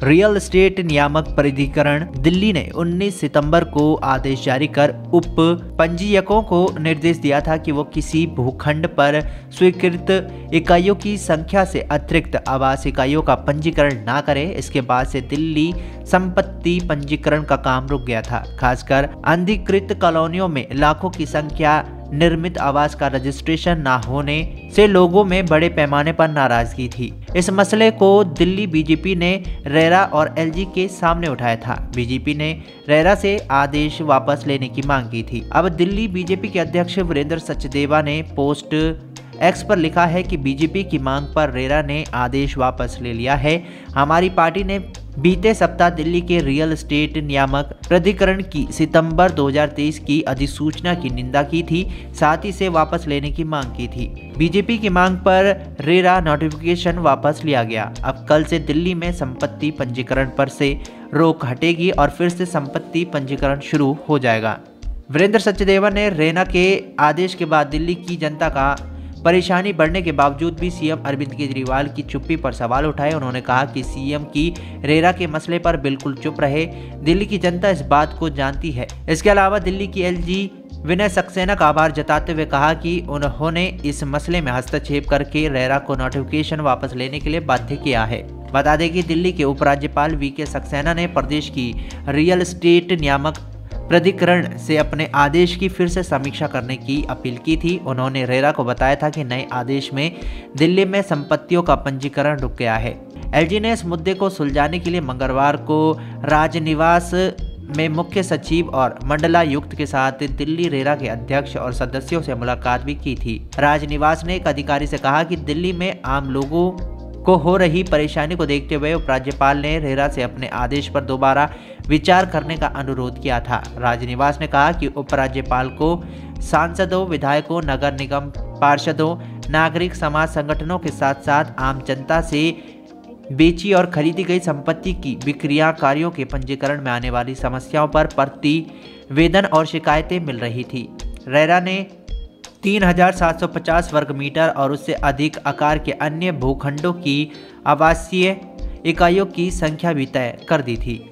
Real estate नियामक प्राधिकरण दिल्ली ने 19 सितंबर को आदेश जारी कर उप पंजीयकों को निर्देश दिया था कि वो किसी भूखंड पर स्वीकृत इकाइयों की संख्या से अतिरिक्त आवास इकाइयों का पंजीकरण ना करें। इसके बाद से दिल्ली संपत्ति पंजीकरण का काम रुक गया था। खासकर अनधिकृत कॉलोनियों में लाखों की संख्या निर्मित आवास का रजिस्ट्रेशन ना होने से लोगों में बड़े पैमाने पर नाराजगी थी। इस मसले को दिल्ली बीजेपी ने रेरा और एलजी के सामने उठाया था। बीजेपी ने रेरा से आदेश वापस लेने की मांग की थी। अब दिल्ली बीजेपी के अध्यक्ष वीरेंद्र सचदेवा ने पोस्ट एक्स पर लिखा है कि बीजेपी की मांग पर रेरा ने आदेश वापस ले लिया है। हमारी पार्टी ने बीते सप्ताह दिल्ली के रियल एस्टेट नियामक प्राधिकरण की सितंबर 2023 की अधिसूचना की निंदा की थी, साथ ही इसे वापस लेने की मांग की थी। बीजेपी की मांग पर रेरा नोटिफिकेशन वापस लिया गया। अब कल से दिल्ली में संपत्ति पंजीकरण पर से रोक हटेगी और फिर से संपत्ति पंजीकरण शुरू हो जाएगा। वीरेंद्र सचदेवा ने रेरा के आदेश के बाद दिल्ली की जनता का परेशानी बढ़ने के बावजूद भी सीएम अरविंद केजरीवाल की चुप्पी पर सवाल उठाए। उन्होंने कहा कि सीएम की रेरा के मसले पर बिल्कुल चुप रहे। दिल्ली की जनता इस बात को जानती है। इसके अलावा दिल्ली की एलजी विनय सक्सेना का आभार जताते हुए कहा कि उन्होंने इस मसले में हस्तक्षेप करके रेरा को नोटिफिकेशन वापस लेने के लिए बाध्य किया है। बता दें कि दिल्ली के उपराज्यपाल वीके सक्सेना ने प्रदेश की रियल एस्टेट नियामक प्राधिकरण से अपने आदेश की फिर से समीक्षा करने की अपील की थी। उन्होंने रेरा को बताया था कि नए आदेश में दिल्ली में संपत्तियों का पंजीकरण रुक गया है। एलजी ने इस मुद्दे को सुलझाने के लिए मंगलवार को राजनिवास में मुख्य सचिव और मंडलायुक्त के साथ दिल्ली रेरा के अध्यक्ष और सदस्यों से मुलाकात भी की थी। राजनिवास ने एक अधिकारी से कहा कि दिल्ली में आम लोगों को हो रही परेशानी को देखते हुए उपराज्यपाल ने रेरा से अपने आदेश पर दोबारा विचार करने का अनुरोध किया था। राजनिवास ने कहा कि उपराज्यपाल को सांसदों, विधायकों, नगर निगम पार्षदों, नागरिक समाज संगठनों के साथ साथ आम जनता से बेची और खरीदी गई संपत्ति की विक्रियाकारियों के पंजीकरण में आने वाली समस्याओं पर प्रतिवेदन और शिकायतें मिल रही थी। रेरा ने 3750 वर्ग मीटर और उससे अधिक आकार के अन्य भूखंडों की आवासीय इकाइयों की संख्या भी तय कर दी थी।